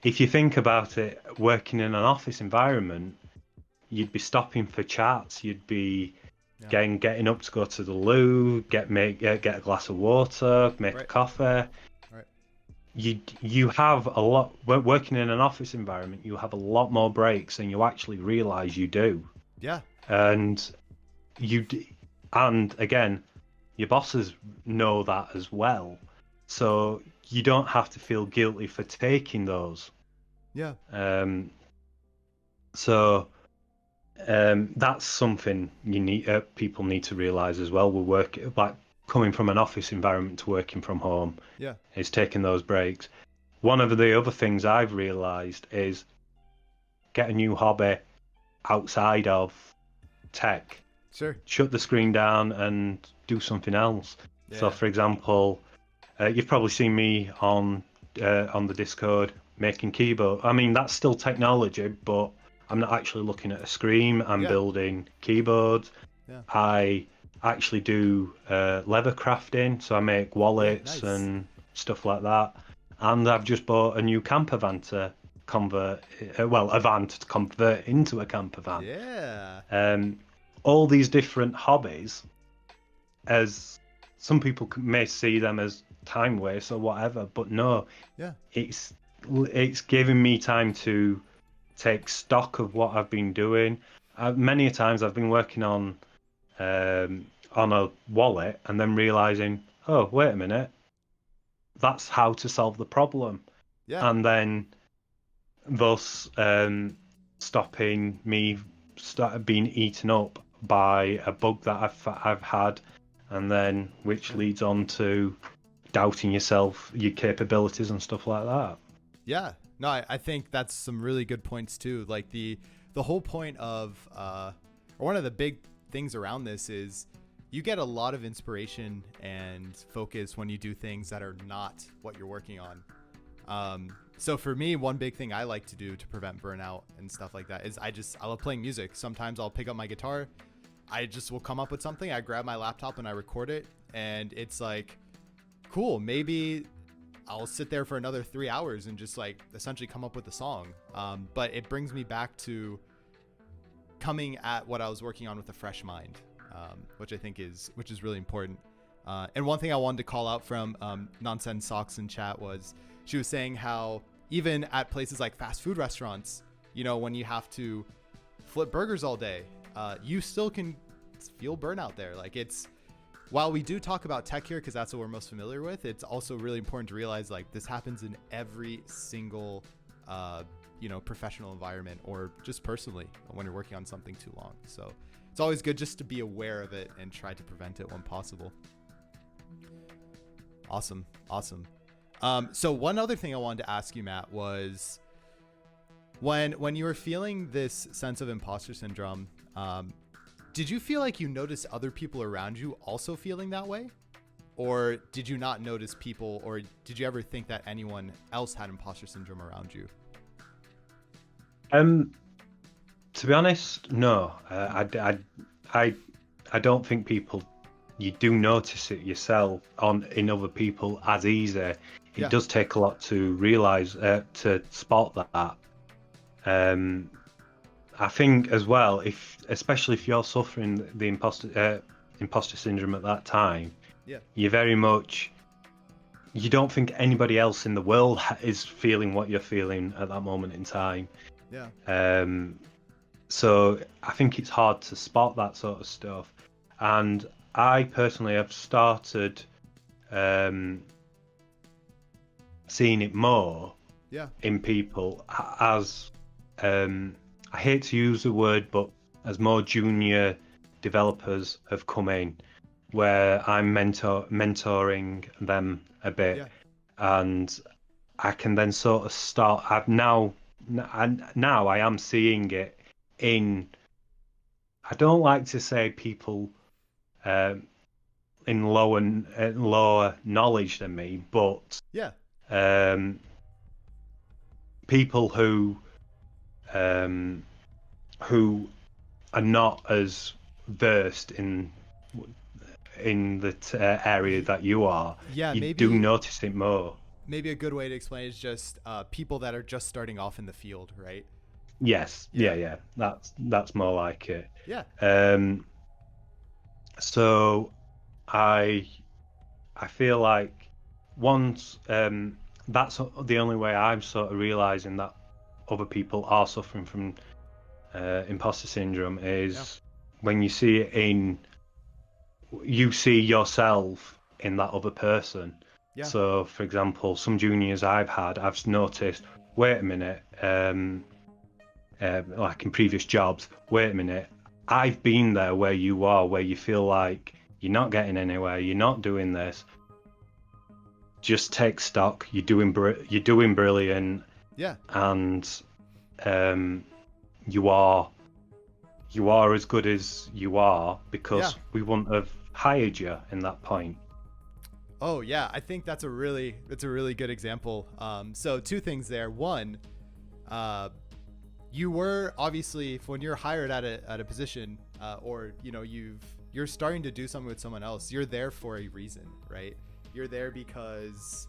if you think about it, working in an office environment, you'd be stopping for chats, you'd be getting up to go to the loo, get a glass of water, make a coffee. You have a lot, working in an office environment, you have a lot more breaks than you actually realize you do. And again, your bosses know that as well, so you don't have to feel guilty for taking those. That's something people need to realize as well. Like coming from an office environment to working from home, is taking those breaks. One of the other things I've realized is get a new hobby outside of tech. Shut the screen down and do something else. So, for example, you've probably seen me on the Discord making keyboard. I mean, that's still technology, but I'm not actually looking at a screen. I'm building keyboards. Yeah. I actually do leather crafting, so I make wallets and stuff like that. And I've just bought a new camper van to convert, a van to convert into a camper van. Yeah. All these different hobbies, as some people may see them as time waste or whatever, but no, it's giving me time to take stock of what I've been doing. Many times I've been working on a wallet and then realizing, oh, wait a minute, that's how to solve the problem. Yeah. And then thus stopping me being eaten up by a bug that I've had, and then which leads on to doubting yourself, your capabilities and stuff like that. Yeah. No, I think that's some really good points too. Like the whole point of or one of the big things around this is you get a lot of inspiration and focus when you do things that are not what you're working on. So for me, one big thing I like to do to prevent burnout and stuff like that is I love playing music. Sometimes I'll pick up my guitar. I just will come up with something. I grab my laptop and I record it. And it's like, cool, maybe I'll sit there for another 3 hours and just like essentially come up with a song. But it brings me back to coming at what I was working on with a fresh mind, which I think is really important. And one thing I wanted to call out from Nonsense Socks in chat was she was saying how even at places like fast food restaurants, you know, when you have to flip burgers all day, you still can feel burnout there. Like while we do talk about tech here because that's what we're most familiar with, it's also really important to realize like this happens in every single professional environment or just personally when you're working on something too long. So it's always good just to be aware of it and try to prevent it when possible. Awesome. So one other thing I wanted to ask you, Matt, was when you were feeling this sense of imposter syndrome, did you feel like you noticed other people around you also feeling that way? Or did you not notice people, or did you ever think that anyone else had imposter syndrome around you? To be honest, no. I don't think you do notice it yourself in other people as easy. It does take a lot to realize, to spot that. I think as well, especially if you're suffering the imposter syndrome at that time, you don't think anybody else in the world is feeling what you're feeling at that moment in time. So I think it's hard to spot that sort of stuff. And I personally have started seeing it more in people as I hate to use the word, but as more junior developers have come in, where I'm mentoring them a bit, and I can then sort of start. Now I am seeing it in. I don't like to say people in lower knowledge than me, but people who are not as versed in the area that you are. You do notice it more. Maybe a good way to explain it is just people that are just starting off in the field, right? Yes. Yeah. That's more like it. Yeah. So I feel like once that's the only way I'm sort of realizing that other people are suffering from imposter syndrome is when you see it you see yourself in that other person. So for example, some juniors I've noticed, wait a minute, like in previous jobs, wait a minute, I've been there where you are, where you feel like you're not getting anywhere, you're not doing this. Just take stock. You're doing brilliant. And you are as good as you are because we wouldn't have hired you in that point. Oh yeah, I think that's a really good example. So two things there. One, you were obviously when you're hired at a position, or you're starting to do something with someone else. You're there for a reason, right? You're there because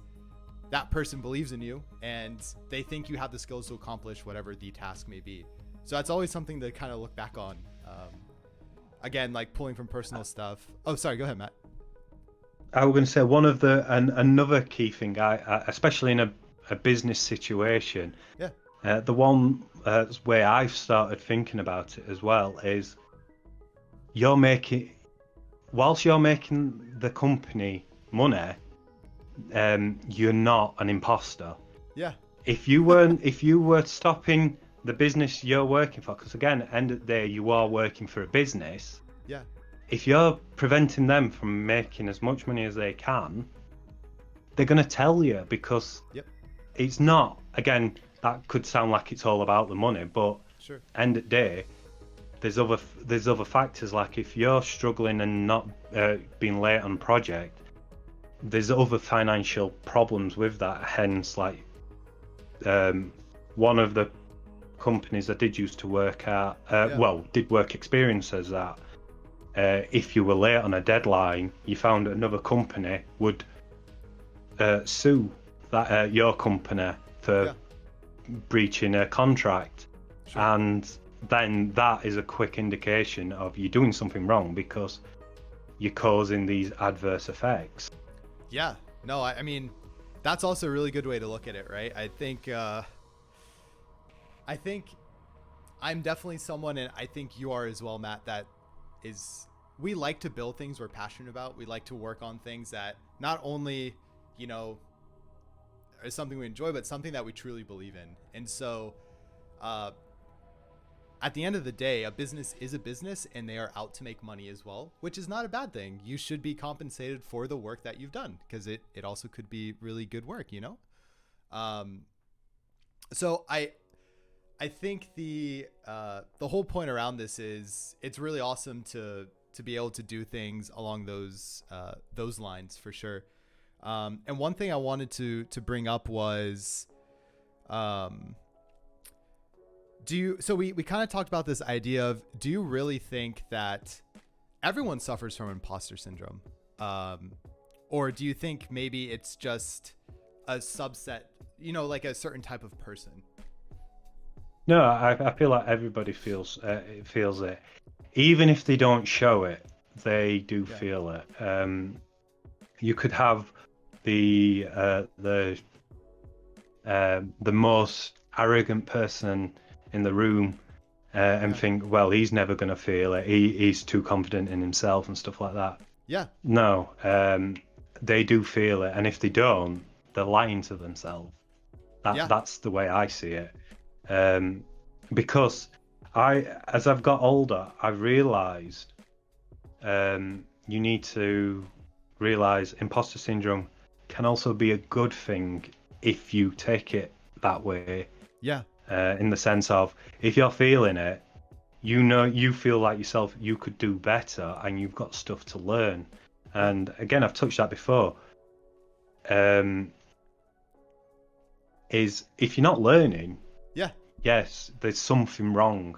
that person believes in you and they think you have the skills to accomplish whatever the task may be. So that's always something to kind of look back on. Again, like pulling from personal stuff. Oh, sorry. Go ahead, Matt. I was going to say one of another key thing, especially in a business situation, Yeah. the one way I've started thinking about it as well is whilst you're making the company money, you're not an imposter. Yeah. If you were stopping the business you're working for, because again, at the end of the day, you are working for a business. Yeah. If you're preventing them from making as much money as they can, they're going to tell you, because it's not, again, that could sound like it's all about the money, but sure. End of the day, there's other factors, like if you're struggling and not being late on project, there's other financial problems with that. Hence, like one of the companies I did used to work at, did work experiences at, if you were late on a deadline, you found another company would sue that your company for breaching a contract. Sure. And then that is a quick indication of you doing something wrong, because you're causing these adverse effects. Yeah, no, I mean, that's also a really good way to look at it, right? I think I'm definitely someone, and I think you are as well, Matt, we like to build things we're passionate about. We like to work on things that not only, is something we enjoy, but something that we truly believe in. And so, at the end of the day, a business is a business, and they are out to make money as well, which is not a bad thing. You should be compensated for the work that you've done, because it also could be really good work, So I think the whole point around this is it's really awesome to be able to do things along those lines, for sure. And one thing I wanted to bring up was, we kind of talked about this idea of, do you really think that everyone suffers from imposter syndrome? Or do you think maybe it's just a subset, like a certain type of person? No, I feel like everybody feels it. Even if they don't show it, they do feel it. You could have the most arrogant person in the room and think, well, he's never going to feel it. He's too confident in himself and stuff like that. Yeah. No, they do feel it, and if they don't, they're lying to themselves. That's the way I see it. Because as I've got older, I've realised you need to realise imposter syndrome can also be a good thing if you take it that way. Yeah. In the sense of, if you're feeling it, you feel like yourself, you could do better, and you've got stuff to learn. And again, I've touched that before. Is if you're not learning, yes, there's something wrong.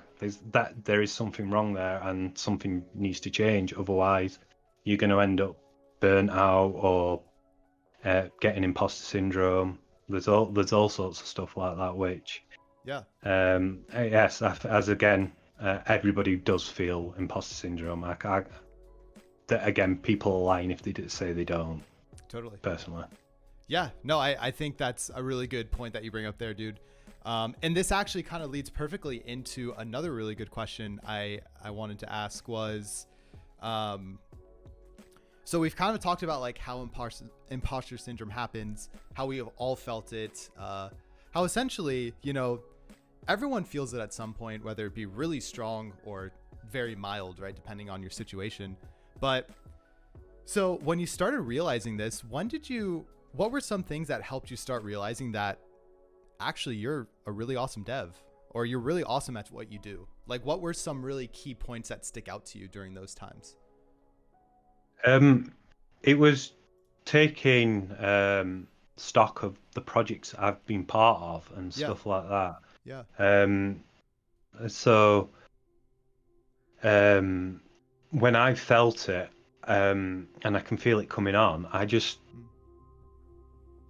There is something wrong there, and something needs to change. Otherwise, you're going to end up burnt out or getting imposter syndrome. There's all sorts of stuff like that, which yes, as again, everybody does feel imposter syndrome. Again, people are lying if they say they don't. Totally. Personally. Yeah, no, I think that's a really good point that you bring up there, dude. And this actually kind of leads perfectly into another really good question I wanted to ask was, so we've kind of talked about like how imposter syndrome happens, how we have all felt it, how essentially, everyone feels it at some point, whether it be really strong or very mild, right? Depending on your situation. But so when you started realizing this, what were some things that helped you start realizing that actually you're a really awesome dev, or you're really awesome at what you do? Like, what were some really key points that stick out to you during those times? It was taking stock of the projects I've been part of and Yeah. stuff like that. Yeah. So when I felt it, and I can feel it coming on, I just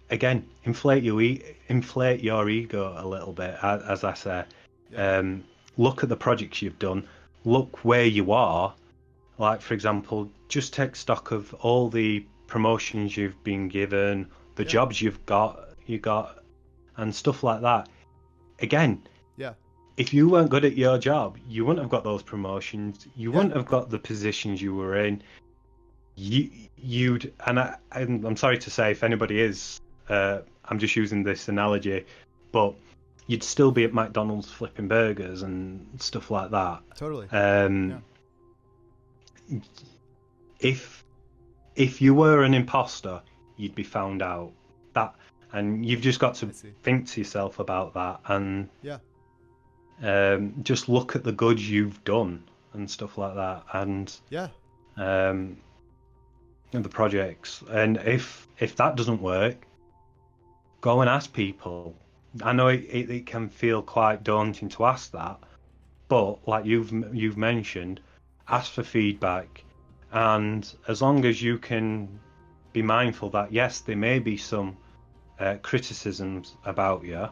again inflate your ego a little bit, as I say. Yeah. Look at the projects you've done. Look where you are. Like, for example, just take stock of all the promotions you've been given, the jobs you got, and stuff like that. Again, Yeah. if you weren't good at your job, you wouldn't have got those promotions. You wouldn't have got the positions you were in. I'm sorry to say, if anybody is, I'm just using this analogy, but you'd still be at McDonald's flipping burgers and stuff like that. Totally. If you were an imposter, you'd be found out. And you've just got to think to yourself about that, and just look at the good you've done and stuff like that, and the projects. And if that doesn't work, go and ask people. I know it can feel quite daunting to ask that, but like you've mentioned, ask for feedback. And as long as you can be mindful that yes, there may be some criticisms about you,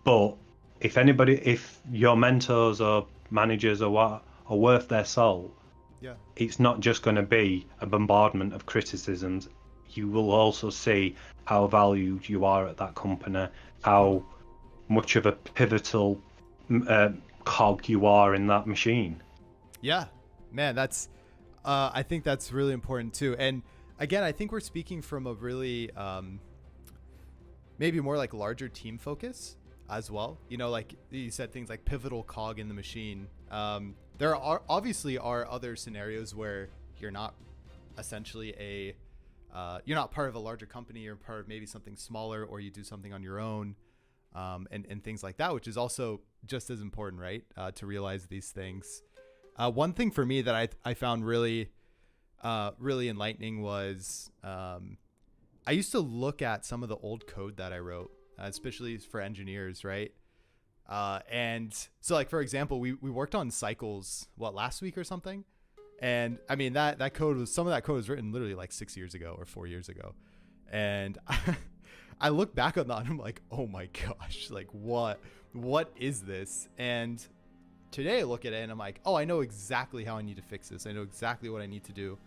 but if your mentors or managers or what are worth their salt, it's not just going to be a bombardment of criticisms. You will also see how valued you are at that company, how much of a pivotal cog you are in that machine. Yeah, man, that's I think that's really important too. And again, I think we're speaking from a really maybe more like larger team focus as well. You know, like you said, things like pivotal cog in the machine. There are obviously other scenarios where you're not essentially you're not part of a larger company. You're part of maybe something smaller, or you do something on your own, and things like that, which is also just as important, right? To realize these things. One thing for me that I found really enlightening was I used to look at some of the old code that I wrote, especially for engineers, right? And so, like, for example, we worked on cycles, last week or something? And I mean, that code was, some of that code was written literally like 6 years ago or 4 years ago. And I look back on that and I'm like, oh my gosh, like what is this? And today I look at it and I'm like, oh, I know exactly how I need to fix this. I know exactly what I need to do.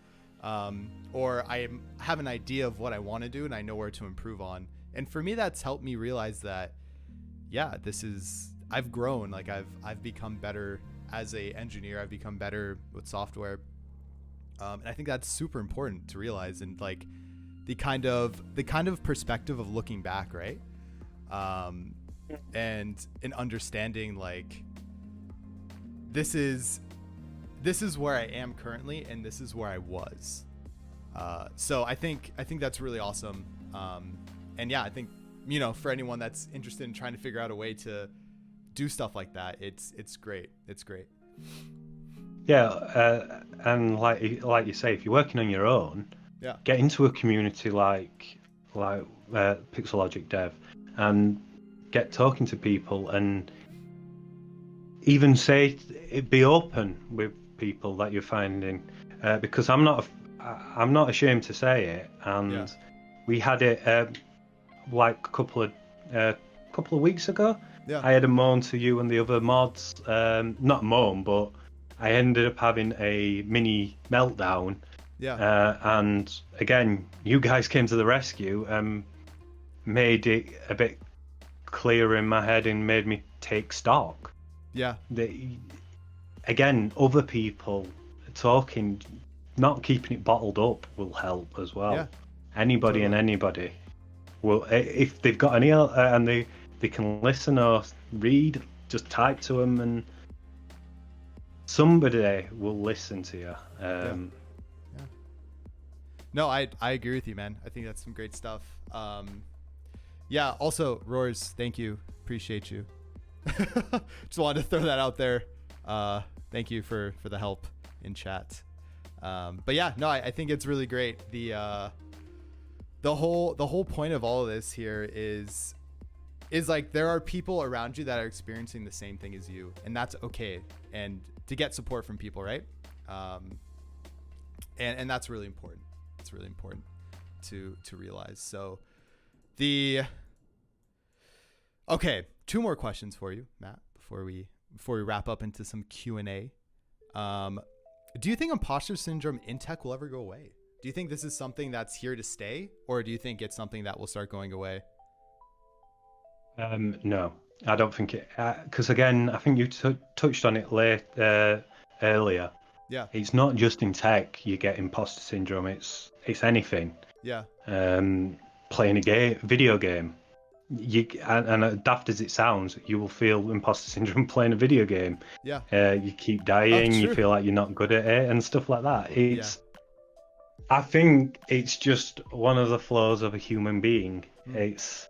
Or I have an idea of what I want to do and I know where to improve on. And for me, that's helped me realize that, I've grown. Like I've become better as a engineer. I've become better with software. And I think that's super important to realize, and like the kind of perspective of looking back, right? And in understanding like, this is where I am currently, and this is where I was. So I think that's really awesome. And yeah, I think, for anyone that's interested in trying to figure out a way to do stuff like that, it's great. It's great. Yeah, and like you say, if you're working on your own, get into a community like PixelogicDev, and get talking to people, and even be open with people that you're finding, because I'm not ashamed to say it, and we had it like a couple of weeks ago. I had a moan to you and the other mods, not moan, but I ended up having a mini meltdown. And again, you guys came to the rescue and made it a bit clearer in my head and made me take stock. Again, other people talking, not keeping it bottled up, will help as well. Anybody and anybody will, if they've got any and they can listen or read, just type to them and somebody will listen to you. No, I agree with you, man. I think that's some great stuff. Also, Roars, thank you. Appreciate you. Just wanted to throw that out there. Thank you for the help in chat. But yeah, no, I think it's really great. The whole point of all of this here is like there are people around you that are experiencing the same thing as you, and that's okay. And to get support from people, right? And that's really important. It's really important to realize. So okay, 2 more questions for you, Matt, before we wrap up into some Q&A. Do you think imposter syndrome in tech will ever go away? Do you think this is something that's here to stay, or do you think it's something that will start going away? No, I don't think it. Because again, I think you touched on it earlier. Yeah. It's not just in tech you get imposter syndrome. It's anything. Yeah. Playing a video game. And daft as it sounds, you will feel imposter syndrome playing a video game. Yeah. You keep dying. You feel like you're not good at it and stuff like that. I think it's just one of the flaws of a human being. It's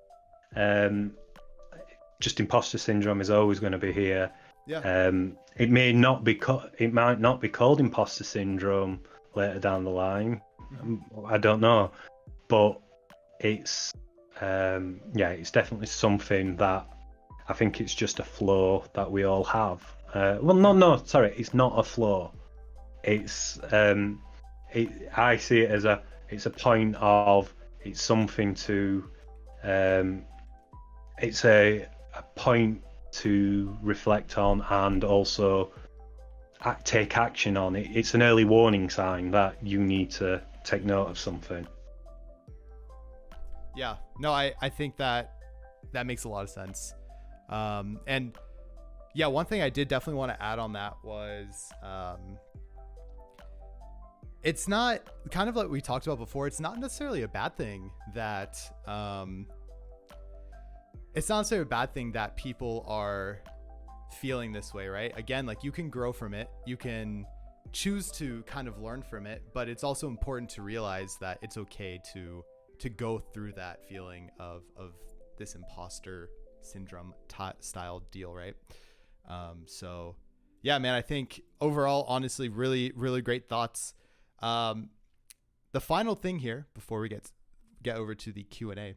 just imposter syndrome is always going to be here. Yeah. It might not be called imposter syndrome later down the line. I don't know, but it's it's definitely something that I think it's just a flaw that we all have. Sorry, it's not a flaw. It's I see it as it's a point of, it's something to it's a point to reflect on and also take action on. It's an early warning sign that you need to take note of something. Yeah, no, I think that makes a lot of sense. And yeah, one thing I did definitely want to add on that was it's not, kind of like we talked about before, it's not necessarily a bad thing that people are feeling this way, right? Again, like you can grow from it, you can choose to kind of learn from it, but it's also important to realize that it's okay to go through that feeling of this imposter syndrome style deal, right? So yeah, man, I think overall, honestly, really, really great thoughts. The final thing here before we get over to the Q&A,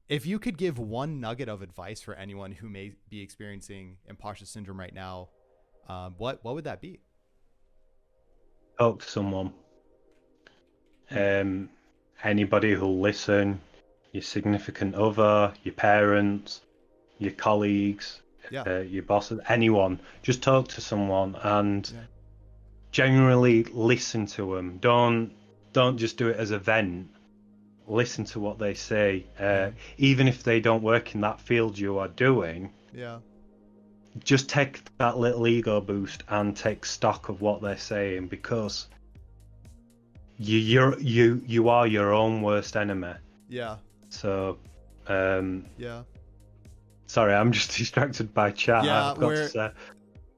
if you could give one nugget of advice for anyone who may be experiencing imposter syndrome right now, what would that be? Talk to someone. Anybody who'll listen, your significant other, your parents, your colleagues, your bosses, anyone. Just talk to someone and generally listen to them. Don't just do it as a vent. Listen to what they say. Even if they don't work in that field you are doing. Yeah. Just take that little ego boost and take stock of what they're saying, because you are your own worst enemy. Yeah. So yeah. Sorry, I'm just distracted by chat.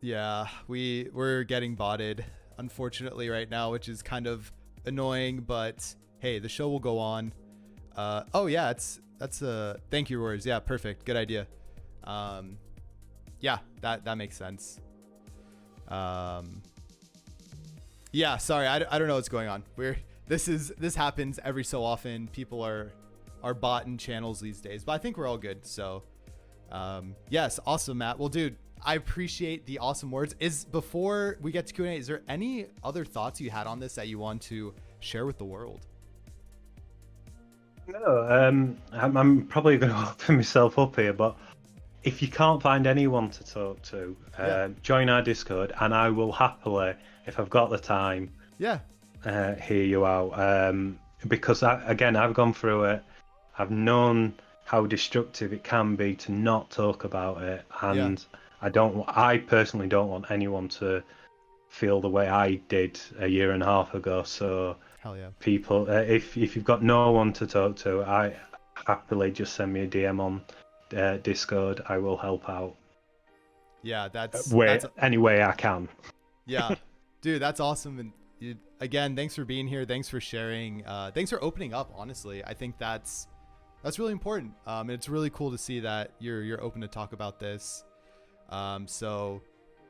Yeah, we're getting botted, unfortunately, right now, which is kind of annoying, but hey, the show will go on. That's thank you, Roars. Yeah, perfect. Good idea. Yeah, that makes sense. Yeah, sorry, I don't know what's going on. This happens every so often. People are botting channels these days, but I think we're all good. So, yes, awesome, Matt. Well, dude, I appreciate the awesome words. Before we get to Q&A, is there any other thoughts you had on this that you want to share with the world? No, I'm probably going to open myself up here, but if you can't find anyone to talk to, join our Discord, and I will happily, if I've got the time, hear you out. Because I've gone through it. I've known how destructive it can be to not talk about it, and I personally don't want anyone to feel the way I did a year and a half ago. So, hell yeah, people, if you've got no one to talk to, I happily just send me a DM on Discord. I will help out. Yeah, that's any way I can. Yeah, dude, that's awesome. And again, thanks for being here. Thanks for sharing. Thanks for opening up. Honestly, I think that's really important. It's really cool to see that you're open to talk about this. So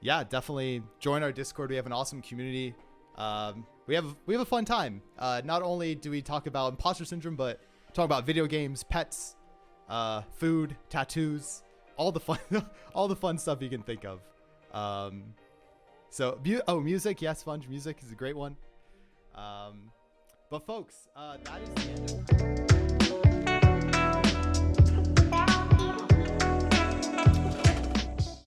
yeah, definitely join our Discord. We have an awesome community. We have a fun time. Not only do we talk about imposter syndrome, but talk about video games, pets, food, tattoos, all the fun stuff you can think of. Music, yes, Sponge, music is a great one. But folks, that is the end of